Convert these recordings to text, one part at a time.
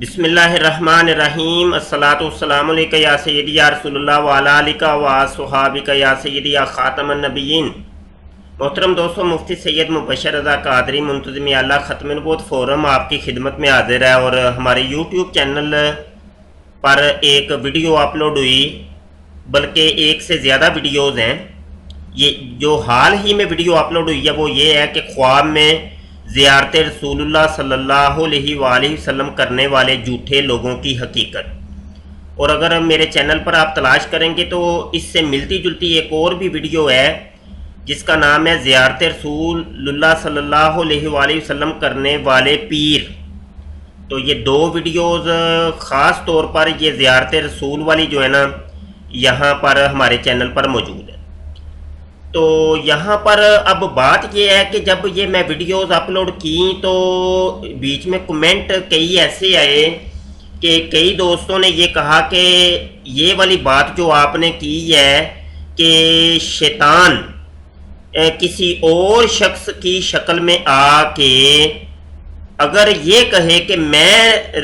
بسم اللہ الرحمن الرحیم الصلاۃ والسلام علیکہ یا سیدی یا رسول اللہ وعلی آلہ و صحابہ یا سیدی یا خاتم النبیین۔ محترم دوستو، مفتی سید مبشر رضا قادری منتظم اعلیٰ ختم نبوت فورم آپ کی خدمت میں حاضر ہے، اور ہمارے یوٹیوب چینل پر ایک ویڈیو اپلوڈ ہوئی، بلکہ ایک سے زیادہ ویڈیوز ہیں۔ یہ جو حال ہی میں ویڈیو اپلوڈ ہوئی ہے وہ یہ ہے کہ خواب میں زیارت رسول اللہ صلی اللہ علیہ وآلہ وسلم کرنے والے جھوٹے لوگوں کی حقیقت۔ اور اگر میرے چینل پر آپ تلاش کریں گے تو اس سے ملتی جلتی ایک اور بھی ویڈیو ہے جس کا نام ہے زیارت رسول اللہ صلی اللہ علیہ وآلہ وسلم کرنے والے پیر۔ تو یہ دو ویڈیوز خاص طور پر یہ زیارت رسول والی جو ہے نا یہاں پر ہمارے چینل پر موجود ہے۔ تو یہاں پر اب بات یہ ہے کہ جب یہ میں ویڈیوز اپلوڈ کی تو بیچ میں کمنٹ کئی ایسے آئے کہ کئی دوستوں نے یہ کہا کہ یہ والی بات جو آپ نے کی ہے کہ شیطان کسی اور شخص کی شکل میں آ کے اگر یہ کہے کہ میں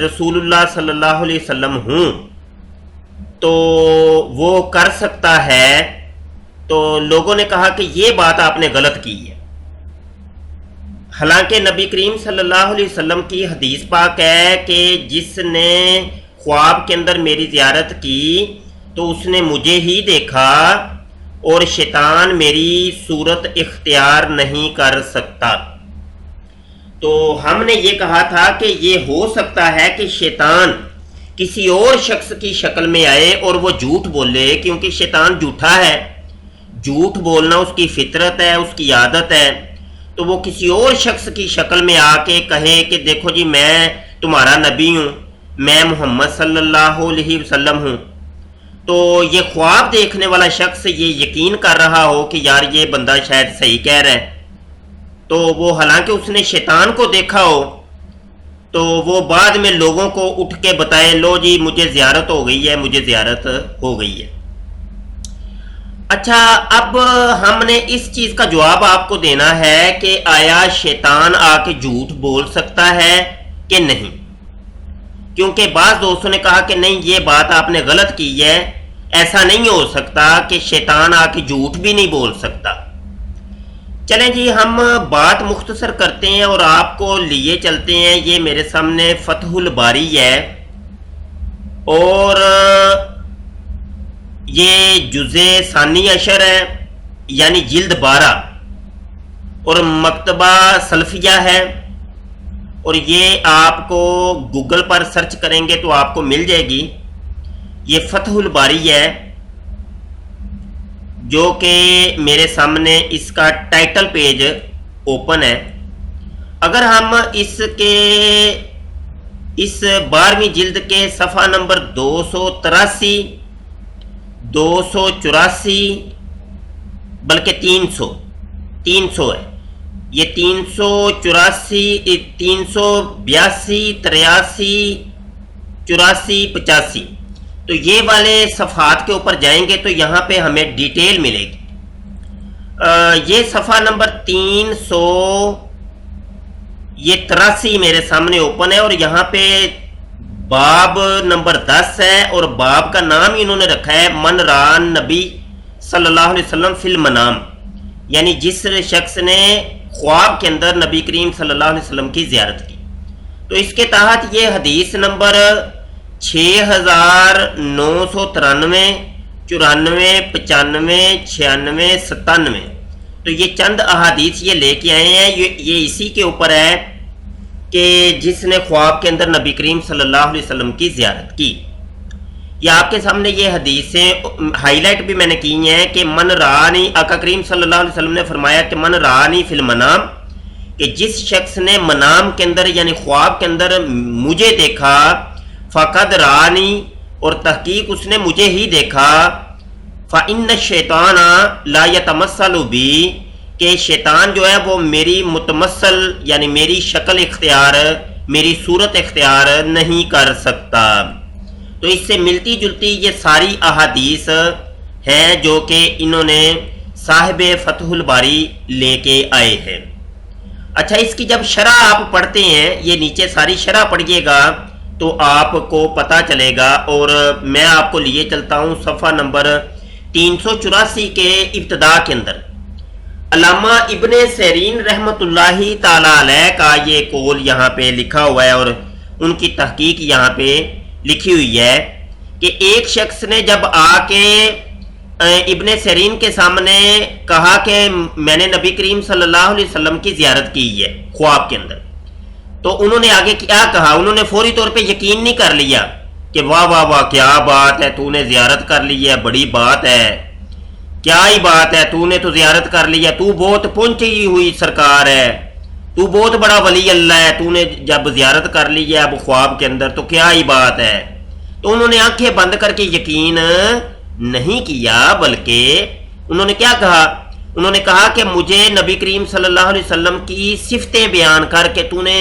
رسول اللہ صلی اللہ علیہ وسلم ہوں تو وہ کر سکتا ہے۔ تو لوگوں نے کہا کہ یہ بات آپ نے غلط کی ہے، حالانکہ نبی کریم صلی اللہ علیہ وسلم کی حدیث پاک ہے کہ جس نے خواب کے اندر میری زیارت کی تو اس نے مجھے ہی دیکھا اور شیطان میری صورت اختیار نہیں کر سکتا۔ تو ہم نے یہ کہا تھا کہ یہ ہو سکتا ہے کہ شیطان کسی اور شخص کی شکل میں آئے اور وہ جھوٹ بولے، کیونکہ شیطان جھوٹا ہے، جھوٹ بولنا اس کی فطرت ہے، اس کی عادت ہے۔ تو وہ کسی اور شخص کی شکل میں آ کے کہے کہ دیکھو جی میں تمہارا نبی ہوں، میں محمد صلی اللہ علیہ وسلم ہوں۔ تو یہ خواب دیکھنے والا شخص یہ یقین کر رہا ہو کہ یار یہ بندہ شاید صحیح کہہ رہا ہے، تو وہ حالانکہ اس نے شیطان کو دیکھا ہو تو وہ بعد میں لوگوں کو اٹھ کے بتائے لو جی مجھے زیارت ہو گئی ہے، مجھے زیارت ہو گئی ہے۔ اچھا، اب ہم نے اس چیز کا جواب آپ کو دینا ہے کہ آیا شیطان آ کے جھوٹ بول سکتا ہے کہ نہیں، کیونکہ بعض دوستوں نے کہا کہ نہیں یہ بات آپ نے غلط کی ہے، ایسا نہیں ہو سکتا کہ شیطان آ کے جھوٹ بھی نہیں بول سکتا۔ چلیں جی ہم بات مختصر کرتے ہیں اور آپ کو لیے چلتے ہیں۔ یہ میرے سامنے فتح الباری ہے اور یہ جزء ثانی عشر ہے، یعنی جلد 12، اور مکتبہ سلفیہ ہے، اور یہ آپ کو گوگل پر سرچ کریں گے تو آپ کو مل جائے گی۔ یہ فتح الباری ہے جو کہ میرے سامنے اس کا ٹائٹل پیج اوپن ہے۔ اگر ہم اس 12ویں جلد کے صفحہ نمبر 283 284 بلکہ 300 ہے، یہ 384 382 83 84 85، تو یہ والے صفحات کے اوپر جائیں گے تو یہاں پہ ہمیں ڈیٹیل ملے گی۔ یہ صفحہ نمبر 383 میرے سامنے اوپن ہے، اور یہاں پہ باب نمبر 10 ہے، اور باب کا نام انہوں نے رکھا ہے من ران نبی صلی اللہ علیہ وسلم فی المنام، یعنی جس شخص نے خواب کے اندر نبی کریم صلی اللہ علیہ وسلم کی زیارت کی۔ تو اس کے تحت یہ حدیث نمبر 6993 94 95 96 97، تو یہ چند احادیث یہ لے کے آئے ہیں، یہ اسی کے اوپر ہے کہ جس نے خواب کے اندر نبی کریم صلی اللہ علیہ وسلم کی زیارت کی۔ یہ آپ کے سامنے یہ حدیثیں ہائی لائٹ بھی میں نے کی ہیں کہ من رانی، آقا کریم صلی اللہ علیہ وسلم نے فرمایا کہ من رانی فی المنام، کہ جس شخص نے منام کے اندر یعنی خواب کے اندر مجھے دیکھا، فقد رانی، اور تحقیق اس نے مجھے ہی دیکھا، فإن الشیطان لا يتمثل بی، کہ شیطان جو ہے وہ میری متمثل یعنی میری شکل اختیار، میری صورت اختیار نہیں کر سکتا۔ تو اس سے ملتی جلتی یہ ساری احادیث ہیں جو کہ انہوں نے صاحب فتح الباری لے کے آئے ہیں۔ اچھا، اس کی جب شرح آپ پڑھتے ہیں، یہ نیچے ساری شرح پڑھیے گا تو آپ کو پتہ چلے گا، اور میں آپ کو لیے چلتا ہوں صفحہ نمبر 384 کے ابتدا کے اندر۔ علامہ ابن سیرین رحمۃ اللہ تعالی علیہ کا یہ قول یہاں پہ لکھا ہوا ہے، اور ان کی تحقیق یہاں پہ لکھی ہوئی ہے کہ ایک شخص نے جب آ کے ابن سیرین کے سامنے کہا کہ میں نے نبی کریم صلی اللہ علیہ وسلم کی زیارت کی ہے خواب کے اندر، تو انہوں نے آگے کیا کہا؟ انہوں نے فوری طور پہ یقین نہیں کر لیا کہ واہ واہ واہ کیا بات ہے، تو نے زیارت کر لی ہے، بڑی بات ہے، کیا ہی بات ہے، تو نے تو زیارت کر لی ہے، تو بہت پہنچی ہوئی سرکار ہے، تو بہت بڑا ولی اللہ ہے، تو نے جب زیارت کر لی ہے اب خواب کے اندر تو کیا ہی بات ہے۔ تو انہوں نے آنکھیں بند کر کے یقین نہیں کیا، بلکہ انہوں نے کیا کہا؟ انہوں نے کہا کہ مجھے نبی کریم صلی اللہ علیہ وسلم کی صفتیں بیان کر کے تو نے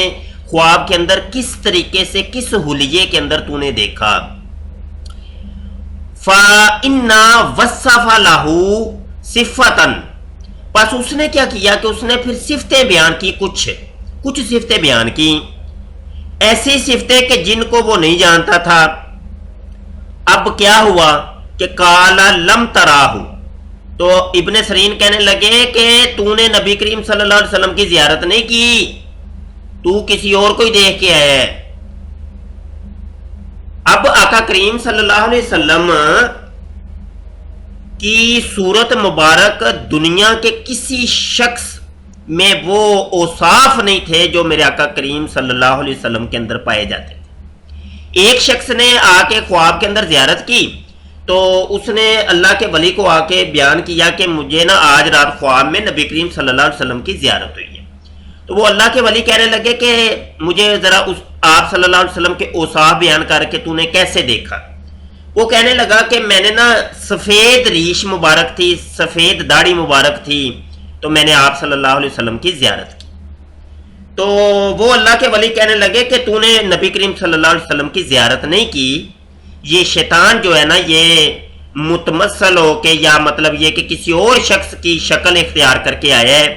خواب کے اندر کس طریقے سے، کس حلیے کے اندر تو نے دیکھا۔ فَإِنَّا وَصَّفَ لَهُ صِفَّةً، پس اس نے کیا کیا کہ اس نے پھر صفتیں بیان کی، کچھ صفتیں بیان کی، ایسی صفتیں کہ جن کو وہ نہیں جانتا تھا۔ اب کیا ہوا کہ قَالَ لَمْ تَرَاهُ، تو ابن سیرین کہنے لگے کہ تو نے نبی کریم صلی اللہ علیہ وسلم کی زیارت نہیں کی، تو کسی اور کو ہی دیکھ کے آیا ہے۔ اب آقا کریم صلی اللہ علیہ وسلم کی صورت مبارک دنیا کے کسی شخص میں وہ اوصاف نہیں تھے جو میرے آقا کریم صلی اللہ علیہ وسلم کے اندر پائے جاتے تھے۔ ایک شخص نے آ کے خواب کے اندر زیارت کی تو اس نے اللہ کے ولی کو آ کے بیان کیا کہ مجھے نا آج رات خواب میں نبی کریم صلی اللہ علیہ وسلم کی زیارت ہوئی ہے۔ تو وہ اللہ کے ولی کہنے لگے کہ مجھے ذرا اس آپ صلی اللہ علیہ وسلم کے اوصاف بیان کر کے تو نے کیسے دیکھا؟ وہ کہنے لگا کہ میں نے نا سفید ریش مبارک تھی، سفید داڑھی مبارک تھی، تو میں نے آپ صلی اللہ علیہ وسلم کی زیارت کی۔ تو وہ اللہ کے ولی کہنے لگے کہ تو نے نبی کریم صلی اللہ علیہ وسلم کی زیارت نہیں کی، یہ شیطان جو ہے نا یہ متمثل ہو کے، یا مطلب یہ کہ کسی اور شخص کی شکل اختیار کر کے آیا ہے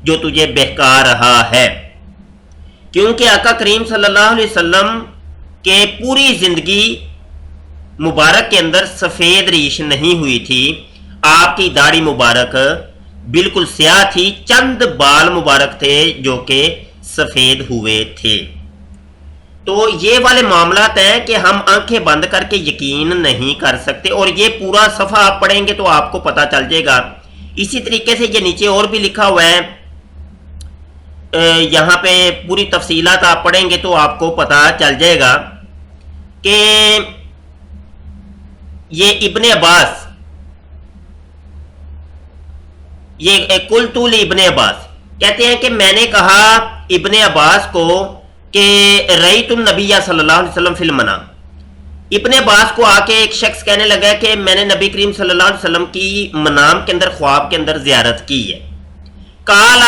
جو تجھے بہکا رہا ہے، کیونکہ آقا کریم صلی اللہ علیہ وسلم کے پوری زندگی مبارک کے اندر سفید ریش نہیں ہوئی تھی، آپ کی داڑھی مبارک بالکل سیاہ تھی، چند بال مبارک تھے جو کہ سفید ہوئے تھے۔ تو یہ والے معاملات ہیں کہ ہم آنکھیں بند کر کے یقین نہیں کر سکتے، اور یہ پورا صفحہ آپ پڑھیں گے تو آپ کو پتہ چل جائے گا۔ اسی طریقے سے یہ نیچے اور بھی لکھا ہوا ہے، یہاں پہ پوری تفصیلات آپ پڑھیں گے تو آپ کو پتہ چل جائے گا کہ یہ ابن عباس، یہ قلت ابن عباس کہتے ہیں کہ میں نے کہا ابن عباس کو کہ رأیت النبی صلی اللہ علیہ وسلم فی المنام۔ ابن عباس کو آ کے ایک شخص کہنے لگا کہ میں نے نبی کریم صلی اللہ علیہ وسلم کی منام کے اندر، خواب کے اندر زیارت کی ہے۔ قال،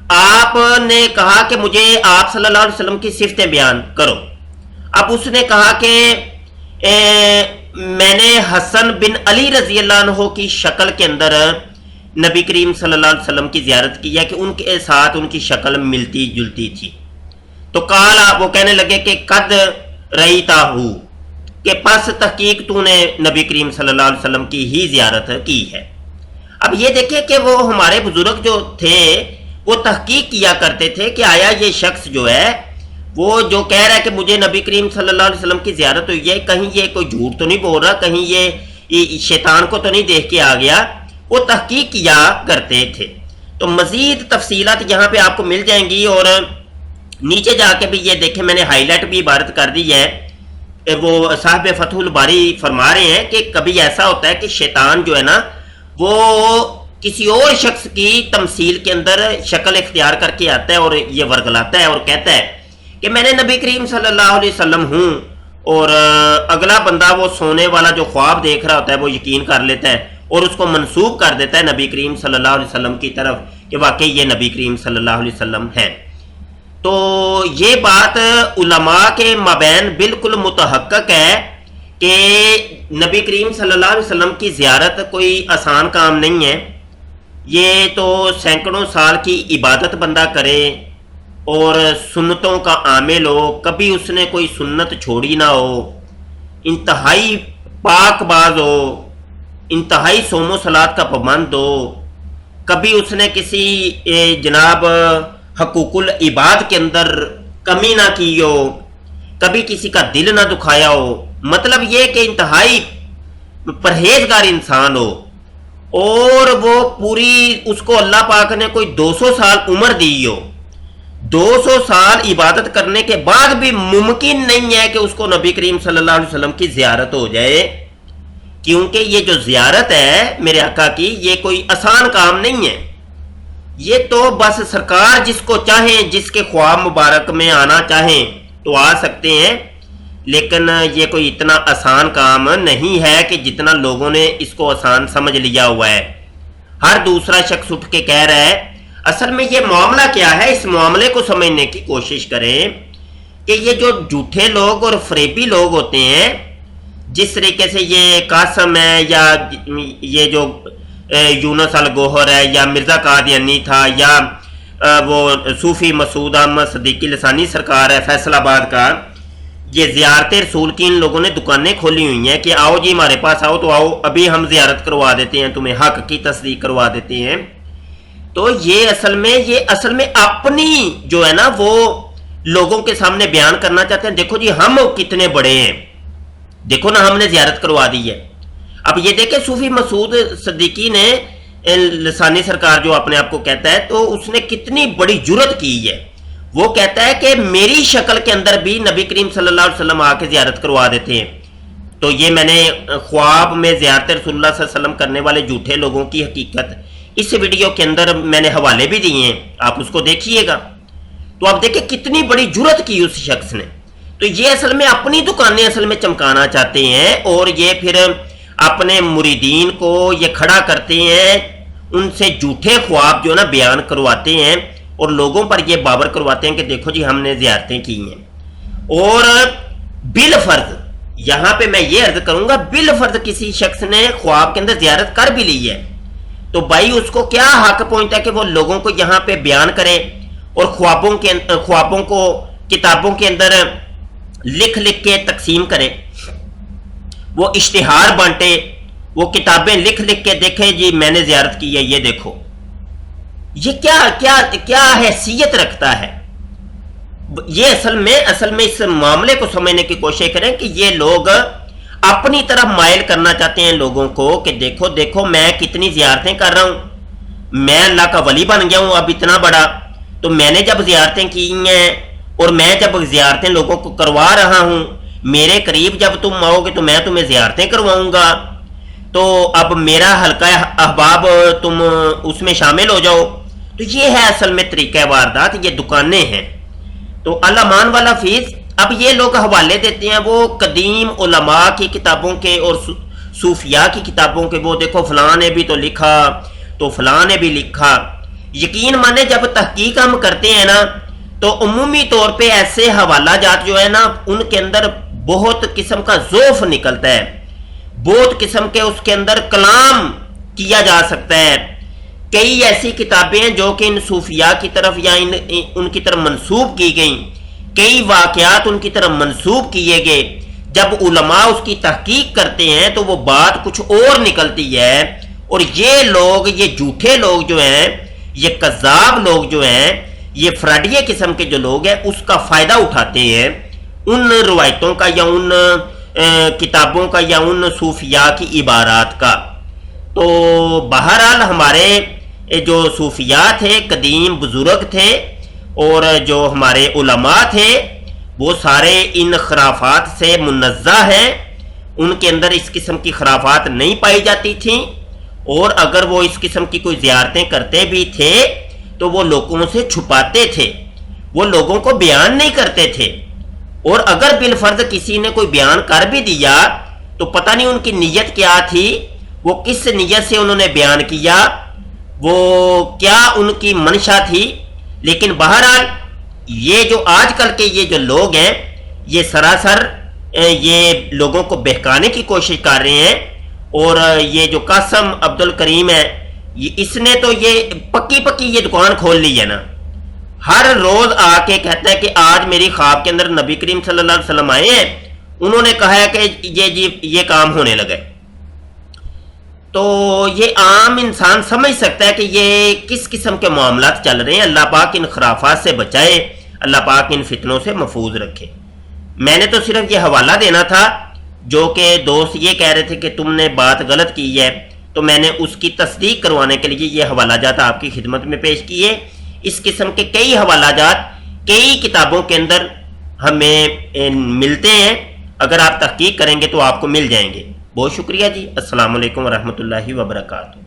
آپ نے کہا کہ مجھے آپ صلی اللہ علیہ وسلم کی صفتیں بیان کرو۔ اب اس نے کہا کہ میں نے حسن بن علی رضی اللہ عنہ کی شکل کے اندر نبی کریم صلی اللہ علیہ وسلم کی زیارت کی ہے کہ ان کے ساتھ ان کی شکل ملتی جلتی تھی۔ تو قال، وہ کہنے لگے کہ قد رأیتہ، کہ پس تحقیق تو نے نبی کریم صلی اللہ علیہ وسلم کی ہی زیارت کی ہے۔ اب یہ دیکھیں کہ وہ ہمارے بزرگ جو تھے وہ تحقیق کیا کرتے تھے کہ آیا یہ شخص جو ہے وہ جو کہہ رہا ہے کہ مجھے نبی کریم صلی اللہ علیہ وسلم کی زیارت ہوئی ہے، کہیں یہ کوئی جھوٹ تو نہیں بول رہا، کہیں یہ شیطان کو تو نہیں دیکھ کے آ گیا، وہ تحقیق کیا کرتے تھے۔ تو مزید تفصیلات یہاں پہ آپ کو مل جائیں گی، اور نیچے جا کے بھی یہ دیکھیں میں نے ہائی لائٹ بھی عبارت کر دی ہے، وہ صاحب فتح الباری فرما رہے ہیں کہ کبھی ایسا ہوتا ہے کہ شیطان جو ہے نا وہ کسی اور شخص کی تمثیل کے اندر شکل اختیار کر کے آتا ہے اور یہ ورگلاتا ہے اور کہتا ہے کہ میں نے نبی کریم صلی اللہ علیہ وسلم ہوں، اور اگلا بندہ وہ سونے والا جو خواب دیکھ رہا ہوتا ہے وہ یقین کر لیتا ہے اور اس کو منسوب کر دیتا ہے نبی کریم صلی اللہ علیہ وسلم کی طرف کہ واقعی یہ نبی کریم صلی اللہ علیہ وسلم ہیں۔ تو یہ بات علماء کے مابین بالکل متحقق ہے کہ نبی کریم صلی اللہ علیہ وسلم کی زیارت کوئی آسان کام نہیں ہے، یہ تو سینکڑوں سال کی عبادت بندہ کرے، اور سنتوں کا عامل ہو، کبھی اس نے کوئی سنت چھوڑی نہ ہو، انتہائی پاک باز ہو، انتہائی صوم و صلات کا پابند ہو، کبھی اس نے کسی جناب حقوق العباد کے اندر کمی نہ کی ہو، کبھی کسی کا دل نہ دکھایا ہو، مطلب یہ کہ انتہائی پرہیزگار انسان ہو، اور وہ پوری اس کو اللہ پاک نے کوئی 200 سال عمر دی ہو، 200 سال عبادت کرنے کے بعد بھی ممکن نہیں ہے کہ اس کو نبی کریم صلی اللہ علیہ وسلم کی زیارت ہو جائے، کیونکہ یہ جو زیارت ہے میرے آقا کی، یہ کوئی آسان کام نہیں ہے، یہ تو بس سرکار جس کو چاہیں، جس کے خواب مبارک میں آنا چاہیں تو آ سکتے ہیں، لیکن یہ کوئی اتنا آسان کام نہیں ہے کہ جتنا لوگوں نے اس کو آسان سمجھ لیا ہوا ہے۔ ہر دوسرا شخص اٹھ کے کہہ رہا ہے، اصل میں یہ معاملہ کیا ہے، اس معاملے کو سمجھنے کی کوشش کریں کہ یہ جو جھوٹے لوگ اور فریبی لوگ ہوتے ہیں، جس طریقے سے یہ قاسم ہے، یا یہ جو یونس الگوہر ہے، یا مرزا قادیانی تھا، یا وہ صوفی مسعود احمد صدیقی لسانی سرکار ہے فیصل آباد کا، یہ زیارت رسول کی ان لوگوں نے دکانیں کھولی ہوئی ہیں کہ آؤ جی ہمارے پاس آؤ تو آؤ، ابھی ہم زیارت کروا دیتے ہیں، تمہیں حق کی تصدیق کروا دیتے ہیں۔ تو یہ اصل میں اپنی جو ہے نا وہ لوگوں کے سامنے بیان کرنا چاہتے ہیں، دیکھو جی ہم کتنے بڑے ہیں، دیکھو نا ہم نے زیارت کروا دی ہے۔ اب یہ دیکھیں صوفی مسعود صدیقی نے لسانی سرکار جو اپنے آپ کو کہتا ہے، تو اس نے کتنی بڑی جرت کی ہے، وہ کہتا ہے کہ میری شکل کے اندر بھی نبی کریم صلی اللہ علیہ وسلم آ کے زیارت کروا دیتے ہیں۔ تو یہ میں نے خواب میں زیارت رسول اللہ صلی اللہ علیہ وسلم کرنے والے جھوٹے لوگوں کی حقیقت اس ویڈیو کے اندر میں نے حوالے بھی دیے ہیں، آپ اس کو دیکھیے گا۔ تو آپ دیکھیں کتنی بڑی جرت کی اس شخص نے۔ تو یہ اصل میں اپنی دکانیں اصل میں چمکانا چاہتے ہیں، اور یہ پھر اپنے مریدین کو یہ کھڑا کرتے ہیں، ان سے جھوٹے خواب جو نا بیان کرواتے ہیں، اور لوگوں پر یہ باور کرواتے ہیں کہ دیکھو جی ہم نے زیارتیں کی ہیں۔ اور بالفرض یہاں پہ میں یہ عرض کروں گا، بالفرض کسی شخص نے خواب کے اندر زیارت کر بھی لی ہے، تو بھائی اس کو کیا حق پہنچتا ہے کہ وہ لوگوں کو یہاں پہ بیان کرے، اور خوابوں کو کتابوں کے اندر لکھ کے تقسیم کرے، وہ اشتہار بانٹے، وہ کتابیں لکھ کے دیکھے جی میں نے زیارت کی ہے، یہ دیکھو، یہ کیا حیثیت رکھتا ہے۔ یہ اصل میں اس معاملے کو سمجھنے کی کوشش کریں کہ یہ لوگ اپنی طرف مائل کرنا چاہتے ہیں لوگوں کو کہ دیکھو میں کتنی زیارتیں کر رہا ہوں، میں اللہ کا ولی بن گیا ہوں اب اتنا بڑا، تو میں نے جب زیارتیں کی ہیں، اور میں جب زیارتیں لوگوں کو کروا رہا ہوں، میرے قریب جب تم آؤ گے تو میں تمہیں زیارتیں کرواؤں گا، تو اب میرا حلقہ احباب تم اس میں شامل ہو جاؤ۔ تو یہ ہے اصل میں طریقہ واردات، یہ دکانیں ہیں۔ تو علمان والا فیض، اب یہ لوگ حوالے دیتے ہیں وہ قدیم علماء کی کتابوں کے اور صوفیاء کی کتابوں کے، وہ دیکھو فلاں نے بھی تو لکھا، تو فلاں نے بھی لکھا۔ یقین مانے جب تحقیق ہم کرتے ہیں نا، تو عمومی طور پہ ایسے حوالہ جات جو ہے نا، ان کے اندر بہت قسم کا ضعف نکلتا ہے، بہت قسم کے اس کے اندر کلام کیا جا سکتا ہے۔ کئی ایسی کتابیں ہیں جو کہ ان صوفیاء کی طرف یا ان کی طرف منسوب کی گئیں، کئی واقعات ان کی طرف منسوب کیے گئے، جب علماء اس کی تحقیق کرتے ہیں تو وہ بات کچھ اور نکلتی ہے، اور یہ لوگ، یہ جھوٹے لوگ جو ہیں، یہ کذاب لوگ جو ہیں، یہ فراڈیے قسم کے جو لوگ ہیں، اس کا فائدہ اٹھاتے ہیں ان روایتوں کا، یا ان کتابوں کا، یا ان صوفیاء کی عبارات کا۔ تو بہرحال ہمارے جو صوفیاء تھے، قدیم بزرگ تھے، اور جو ہمارے علماء تھے، وہ سارے ان خرافات سے منزہ ہیں، ان کے اندر اس قسم کی خرافات نہیں پائی جاتی تھیں، اور اگر وہ اس قسم کی کوئی زیارتیں کرتے بھی تھے تو وہ لوگوں سے چھپاتے تھے، وہ لوگوں کو بیان نہیں کرتے تھے، اور اگر بالفرض کسی نے کوئی بیان کر بھی دیا تو پتہ نہیں ان کی نیت کیا تھی، وہ کس نیت سے انہوں نے بیان کیا، وہ کیا ان کی منشا تھی۔ لیکن بہرحال یہ جو آج کل کے یہ جو لوگ ہیں، یہ سراسر یہ لوگوں کو بہکانے کی کوشش کر رہے ہیں، اور یہ جو قاسم عبد الکریم ہے، اس نے تو یہ پکی یہ دکان کھول لی ہے نا، ہر روز آ کے کہتا ہے کہ آج میری خواب کے اندر نبی کریم صلی اللہ علیہ وسلم آئے ہیں، انہوں نے کہا ہے کہ یہ کام ہونے لگا ہے۔ تو یہ عام انسان سمجھ سکتا ہے کہ یہ کس قسم کے معاملات چل رہے ہیں۔ اللہ پاک ان خرافات سے بچائے، اللہ پاک ان فتنوں سے محفوظ رکھے۔ میں نے تو صرف یہ حوالہ دینا تھا، جو کہ دوست یہ کہہ رہے تھے کہ تم نے بات غلط کی ہے، تو میں نے اس کی تصدیق کروانے کے لیے یہ حوالہ جات آپ کی خدمت میں پیش کیے۔ اس قسم کے کئی حوالہ جات کئی کتابوں کے اندر ہمیں ملتے ہیں، اگر آپ تحقیق کریں گے تو آپ کو مل جائیں گے۔ بہت شکریہ جی، السلام علیکم ورحمۃ اللہ وبرکاتہ۔